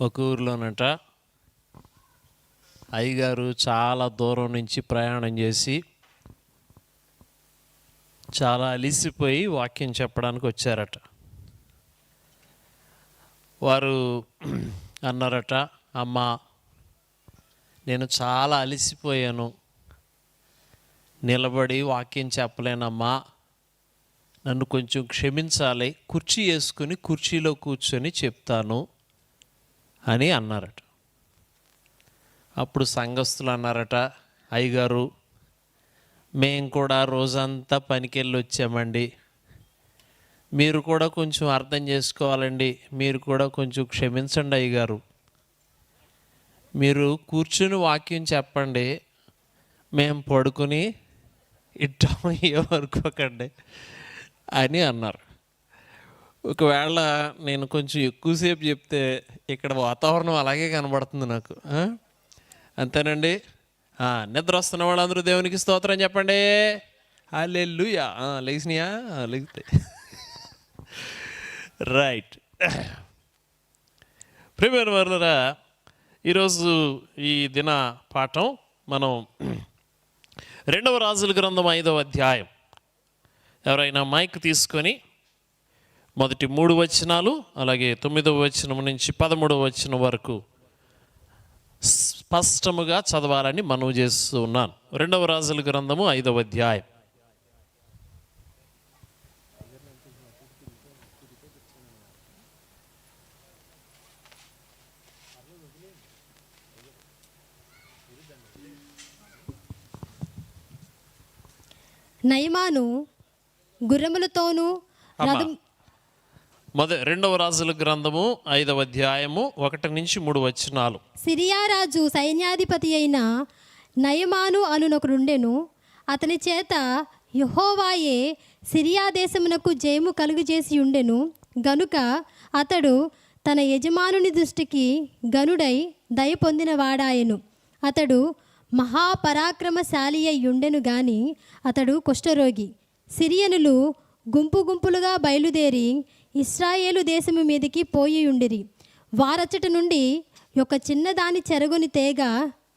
ఒక ఊరిలోనట అయ్యగారు చాలా దూరం నుంచి ప్రయాణం చేసి చాలా అలిసిపోయి వాక్యం చెప్పడానికి వచ్చారట. వారు అన్నారట, అమ్మా నేను చాలా అలిసిపోయాను, నిలబడి వాక్యం చెప్పలేనమ్మా, నన్ను కొంచెం క్షమించాలి, కుర్చీ వేసుకుని కుర్చీలో కూర్చొని చెప్తాను అని అన్నారట. అప్పుడు సంఘస్థులు అన్నారట, అయ్యగారు మేము కూడా రోజంతా పనికెళ్ళి వచ్చామండి, మీరు కూడా కొంచెం అర్థం చేసుకోవాలండి, మీరు కూడా కొంచెం క్షమించండి అయ్యగారు, మీరు కూర్చుని వాక్యం చెప్పండి, మేము పడుకుని ఇట్టం ఏమనుకోకండి అని అన్నారు. ఒకవేళ నేను కొంచెం ఎక్కువసేపు చెప్తే ఇక్కడ వాతావరణం అలాగే కనబడుతుంది నాకు. అంతేనండి. నిద్ర వస్తున్న వాళ్ళందరూ దేవునికి స్తోత్రం చెప్పండి. హల్లెలూయా. లేచినాయా? లేగితే రైట్. ప్రియమైన వారులారా, ఈరోజు ఈ దిన పాఠం మనం 2వ రాజుల గ్రంథం 5వ అధ్యాయం. ఎవరైనా మైక్ తీసుకొని మొదటి 3 వచనాలు అలాగే 9వ వచనం నుంచి 13వ వచనం వరకు స్పష్టముగా చదవాలని మనవి చేస్తూ ఉన్నాను. 2వ రాజుల గ్రంథము 5వ అధ్యాయం. నయమాను గుర్రములతోనూ 2వ రాజుల గ్రంథము 5వ అధ్యాయము 1 నుంచి 3 వచనాలు. సిరియా రాజు సైన్యాధిపతి అయిన నయమాను అనునొకడుండెను. అతని చేత యెహోవాయే సిరియా దేశమునకు జయము కలుగజేసి ఉండెను గనుక అతడు తన యజమానుని దృష్టికి గనుడై దయ పొందిన వాడాయెను. అతడు మహాపరాక్రమశాలి అయి ఉండెను గాని అతడు కుష్ఠరోగి. సిరియనులు గుంపు గుంపులుగా బయలుదేరి ఇశ్రాయేలు దేశము మీదికి పోయి ఉండిరి. వారచ్చట నుండి ఒక చిన్నదాని చెరగొని తేగ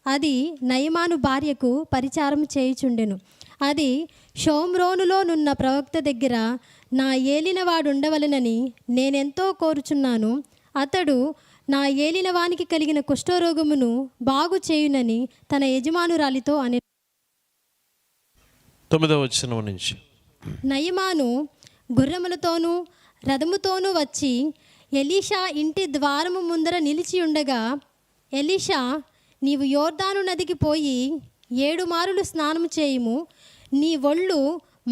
అది నయమాను భార్యకు పరిచారం చేయుచుండెను. అది షోమ్రోనులోనున్న ప్రవక్త దగ్గర నా ఏలినవాడుండవలెనని నేనెంతో కోరుచున్నాను. అతడు నా ఏలినవానికి కలిగిన కుష్ఠరోగమును బాగు చేయునని తన యజమానురాలితో అనే. 9వ వచనం నుంచి. నయమాను గుర్రములతోనూ రథముతోనూ వచ్చి ఎలీషా ఇంటి ద్వారము ముందర నిలిచి ఉండగా, ఎలీషా, నీవు యోర్దాను నదికి పోయి 7 మారులు స్నానము చేయుము, నీ ఒళ్ళు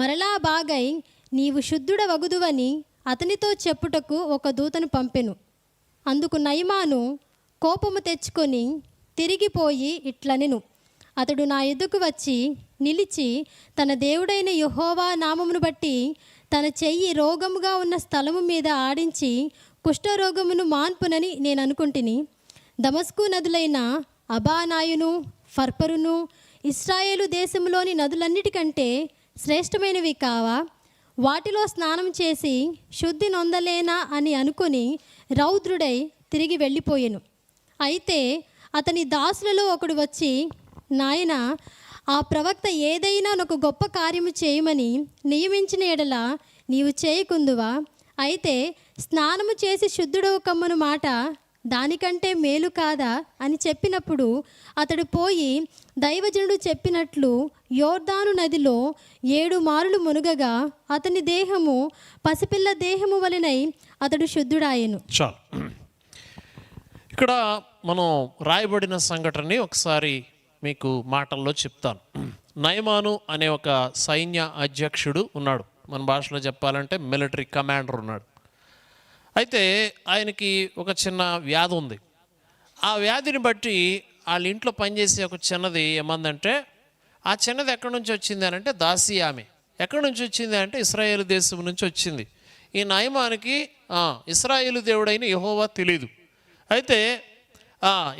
మరలా బాగై నీవు శుద్ధుడవగుదువని అతనితో చెప్పుటకు ఒక దూతను పంపెను. అందుకు నయమాను కోపము తెచ్చుకొని తిరిగిపోయి ఇట్లనెను. అతడు నా ఎదుకు వచ్చి నిలిచి తన దేవుడైన యెహోవా నామమును బట్టి తన చెయ్యి రోగముగా ఉన్న స్థలము మీద ఆడించి కుష్ఠరోగమును మాన్పునని నేను అనుకుంటుని. దమస్కు నదులైన అబానాయును ఫర్పరును ఇశ్రాయేలు దేశంలోని నదులన్నిటికంటే శ్రేష్టమైనవి కావా? వాటిలో స్నానం చేసి శుద్ధి నొందలేనా అని అనుకుని రౌద్రుడై తిరిగి వెళ్ళిపోయెను. అయితే అతని దాసులలో ఒకడు వచ్చి, నాయన, ఆ ప్రవక్త ఏదైనా ఒక గొప్ప కార్యము చేయమని నియమించిన ఎడల నీవు చేయకుందువా? అయితే స్నానము చేసి శుద్ధుడవు కమ్మను మాట దానికంటే మేలు కాదా అని చెప్పినప్పుడు అతడు పోయి దైవజనుడు చెప్పినట్లు యోర్దాను నదిలో 7 మారులు మునుగగా అతని దేహము పసిపిల్ల దేహము వలెనై అతడు శుద్ధుడాయెను. చాలు. ఇక్కడ మనం రాయబడిన సంఘటనని ఒకసారి మీకు మాటల్లో చెప్తాను. నయమాను అనే ఒక సైన్య అధ్యక్షుడు ఉన్నాడు. మన భాషలో చెప్పాలంటే మిలిటరీ కమాండర్ ఉన్నాడు. అయితే ఆయనకి ఒక చిన్న వ్యాధి ఉంది. ఆ వ్యాధిని బట్టి వాళ్ళ ఇంట్లో పనిచేసే ఒక చిన్నది ఏమందంటే, ఆ చిన్నది ఎక్కడి నుంచి వచ్చింది అని అంటే దాసి ఆమె. ఎక్కడి నుంచి వచ్చింది అంటే ఇశ్రాయేలు దేశం నుంచి వచ్చింది. ఈ నయమానికి ఇశ్రాయేలు దేవుడైన యెహోవా తెలీదు. అయితే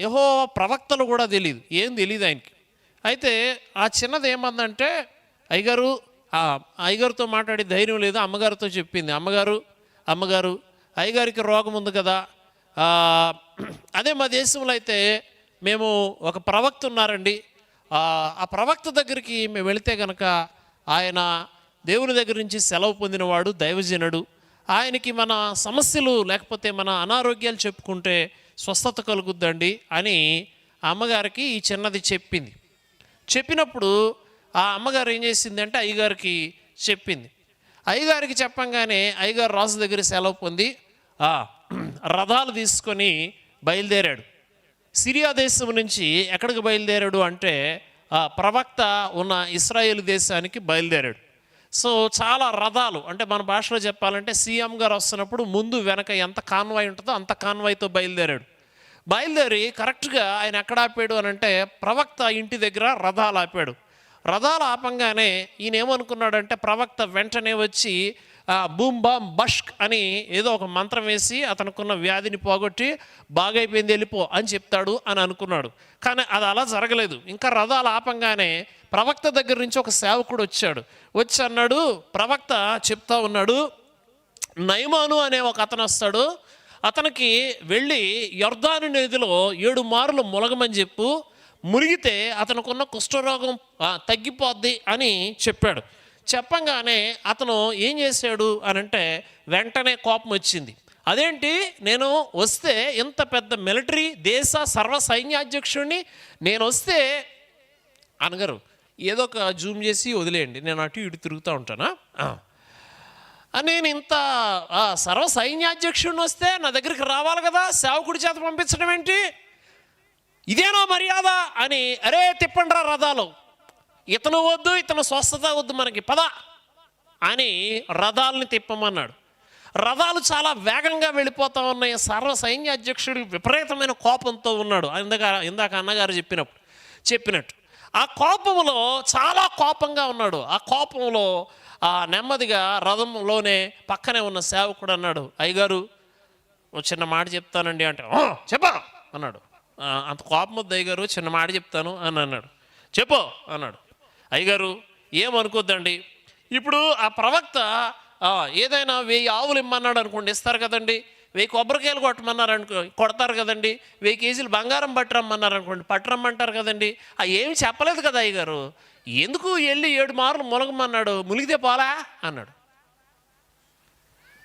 యెహోవా ప్రవక్తలు కూడా తెలియదు, ఏం తెలియదు ఆయనకి. అయితే ఆ చిన్నది ఏమందంటే, అయ్యగారితో మాట్లాడే ధైర్యం లేదు. అమ్మగారితో చెప్పింది, అమ్మగారు అయ్యగారికి రోగం ఉంది కదా, అదే మా దేశంలో అయితే మేము ఒక ప్రవక్త ఉన్నారండి. ఆ ప్రవక్త దగ్గరికి మేము వెళితే కనుక ఆయన దేవుని దగ్గర నుంచి సెలవు పొందినవాడు, దైవజనుడు. ఆయనకి మన సమస్యలు లేకపోతే మన అనారోగ్యాలు చెప్పుకుంటే స్వస్థత కలుగుద్దండి అని ఆ అమ్మగారికి ఈ చిన్నది చెప్పింది. చెప్పినప్పుడు ఆ అమ్మగారు ఏం చేసిందంటే అయ్యగారికి చెప్పింది. అయ్యగారికి చెప్పంగానే అయ్యగారు రాజు దగ్గర సెలవు పొంది రథాలు తీసుకొని బయలుదేరాడు. సిరియా దేశం నుంచి ఎక్కడికి బయలుదేరాడు అంటే ప్రవక్త ఉన్న ఇశ్రాయేలు దేశానికి బయలుదేరాడు. సో చాలా రథాలు, అంటే మన భాషలో చెప్పాలంటే సీఎం గారు వస్తున్నప్పుడు ముందు వెనక ఎంత కాన్వాయ్ ఉంటుందో అంత కాన్వాయ్తో బయలుదేరి కరెక్ట్గా ఆయన ఎక్కడ ఆపాడు అని అంటే ప్రవక్త ఇంటి దగ్గర రథాలు ఆపాడు. రథాలు ఆపంగానే ఈయన ఏమనుకున్నాడంటే ప్రవక్త వెంటనే వచ్చి బూమ్ బామ్ బష్క్ అని ఏదో ఒక మంత్రం వేసి అతనుకున్న వ్యాధిని పోగొట్టి బాగైపోయింది వెళ్ళిపో అని చెప్తాడు అని అనుకున్నాడు. కానీ అది అలా జరగలేదు. ఇంకా రథాలు ఆపంగానే ప్రవక్త దగ్గర నుంచి ఒక సేవకుడు వచ్చి అన్నాడు, ప్రవక్త చెప్తా ఉన్నాడు, నయమాను అనే ఒక అతను వస్తాడు, అతనికి వెళ్ళి యొర్దాను నదిలో 7 మార్లు ములగమని చెప్పు, మునిగితే అతనుకున్న కుష్ఠరోగం తగ్గిపోద్ది అని చెప్పాడు. చెప్పంగానే అతను ఏం చేశాడు అనంటే వెంటనే కోపం వచ్చింది. అదేంటి, నేను వస్తే ఇంత పెద్ద మిలిటరీ దేశ సర్వ సైన్యాధ్యక్షుడిని నేను వస్తే అనగారు, ఏదో ఒక జూమ్ చేసి వదిలేయండి, నేను అటు ఇటు తిరుగుతూ ఉంటానా, నేను ఇంత సర్వ సైన్యాధ్యక్షుడిని వస్తే నా దగ్గరికి రావాలి కదా, సేవకుడి చేత పంపించడం ఏంటి, ఇదేనో మర్యాద అని, అరే తిప్పండ్రా రథాలు, ఇతను వద్దు, ఇతను స్వస్థత వద్దు మనకి, పద అని రథాలని తిప్పమన్నాడు. రథాలు చాలా వేగంగా వెళ్ళిపోతూ ఉన్నాయి. సర్వ సైన్య అధ్యక్షుడు విపరీతమైన కోపంతో ఉన్నాడు. ఇందాక అన్నగారు చెప్పినట్టు ఆ కోపంలో చాలా కోపంగా ఉన్నాడు. ఆ కోపంలో నెమ్మదిగా రథంలోనే పక్కనే ఉన్న సేవకుడు అన్నాడు, అయ్యగారు చిన్న మాట చెప్తానండి అంటే, చెప్పా అన్నాడు. అంత కోపం వద్దు అయ్యగారు, చిన్న మాట చెప్తాను అని అన్నాడు. చెప్పు అన్నాడు. అయ్యగారు ఏమనుకోద్దండి, ఇప్పుడు ఆ ప్రవక్త ఏదైనా 1000 ఆవులు ఇమ్మన్నాడు అనుకోండి, ఇస్తారు కదండి. 1000 కొబ్బరికాయలు కొట్టమన్నారు కొడతారు కదండి. 1000 కేజీలు బంగారం పట్టరమ్మన్నారు అనుకోండి, పట్టరమ్మంటారు కదండి. ఏమి చెప్పలేదు కదా అయ్యగారు, ఎందుకు వెళ్ళి 7 మార్లు మునగమన్నాడు, మునిగితే పోలా అన్నాడు.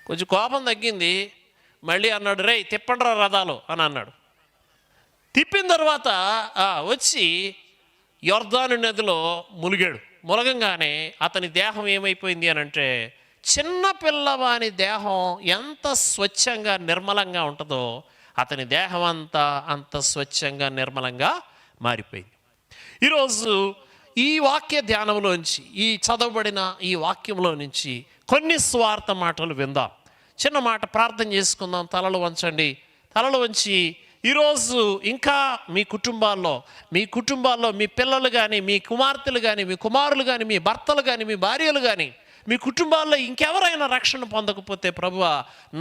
కొంచెం కోపం తగ్గింది. మళ్ళీ అన్నాడు, రేయ్ తిప్పండ్రా రథాలు అని అన్నాడు. తిప్పిన తర్వాత వచ్చి యొర్దాను నదిలో మునిగాడు. మునగంగానే అతని దేహం ఏమైపోయింది అని అంటే, చిన్న పిల్లవాని దేహం ఎంత స్వచ్ఛంగా నిర్మలంగా ఉంటుందో అతని దేహం అంత స్వచ్ఛంగా నిర్మలంగా మారిపోయింది. ఈరోజు ఈ వాక్య ధ్యానంలోంచి, ఈ చదవబడిన ఈ వాక్యంలో నుంచి కొన్ని స్వార్థ మాటలు విందాం. చిన్న మాట ప్రార్థన చేసుకుందాం. తలలు వంచండి. తలలు వంచి ఈరోజు ఇంకా మీ కుటుంబాల్లో మీ పిల్లలు కానీ, మీ కుమార్తెలు కానీ, మీ కుమారులు కానీ, మీ భర్తలు కానీ, మీ భార్యలు కానీ, మీ కుటుంబాల్లో ఇంకెవరైనా రక్షణ పొందకపోతే ప్రభువా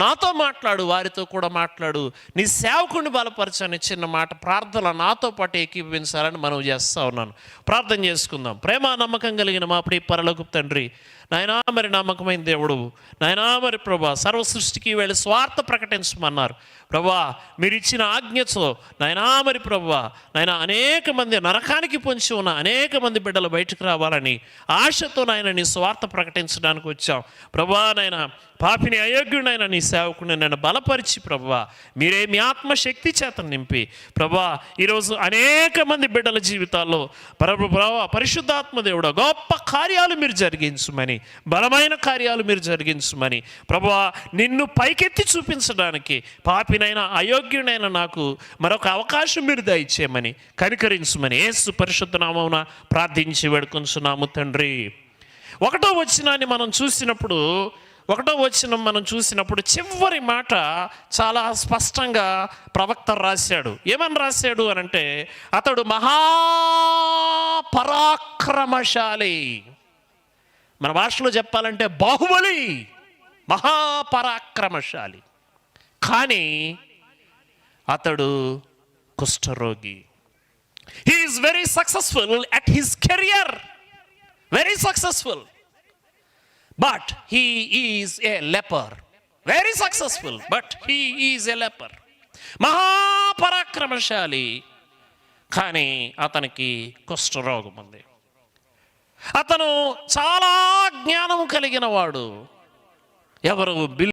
నాతో మాట్లాడు, వారితో కూడా మాట్లాడు, నీ సేవకుని బలపరచని చిన్న మాట ప్రార్థన నాతో పాటు ఏకీభవించాలని మనం చేస్తూ ఉన్నాను. ప్రార్థన చేసుకుందాం. ప్రేమ నమ్మకం కలిగిన మా ప్రియ పరలోకపు తండ్రి, నాయనా మరి నమ్మకమైన దేవుడు, నాయనా మరి ప్రభా సర్వ సృష్టికి వెళ్ళి స్వార్థ ప్రకటించమన్నారు ప్రభా. మీరు ఇచ్చిన ఆజ్ఞతో నాయనా మరి ప్రభా నాయన అనేక మంది నరకానికి పొంచి ఉన్న అనేక మంది బిడ్డలు బయటకు రావాలని ఆశతో నాయన నీ స్వార్థ ప్రకటించడానికి వచ్చాం ప్రభా. నాయన పాపిని అయోగ్యుడైన నీ సేవకుని నన్ను బలపరిచి ప్రభువా మీరే మీ ఆత్మశక్తి చేత నింపి ప్రభువా ఈరోజు అనేక మంది బిడ్డల జీవితాల్లో పరిశుద్ధాత్మ దేవుడు గొప్ప కార్యాలు మీరు జరిగించమని, బలమైన కార్యాలు మీరు జరిగించమని ప్రభువా నిన్ను పైకెత్తి చూపించడానికి పాపినైనా అయోగ్యునైనా నాకు మరొక అవకాశం మీరు దయచేయమని, కనికరించమని యేసు పరిశుద్ధ నామమున ప్రార్థించి వేడుకొంచున్నాము తండ్రి. 1వ వచనాన్ని మనం చూసినప్పుడు చివరి మాట చాలా స్పష్టంగా ప్రవక్త రాశాడు. ఏమని రాశాడు అనంటే, అతడు మహాపరాక్రమశాలి. మన భాషలో చెప్పాలంటే బాహుబలి, మహాపరాక్రమశాలి. కానీ అతడు కుష్ఠరోగి. He is very successful at his career, very successful. But he is a leper. Very successful, but he is a leper. మహాపరాక్రమశాలి, కానీ అతనికి కుష్ఠరోగం ఉంది. అతను చాలా జ్ఞానం కలిగిన వాడు. ఎవరు?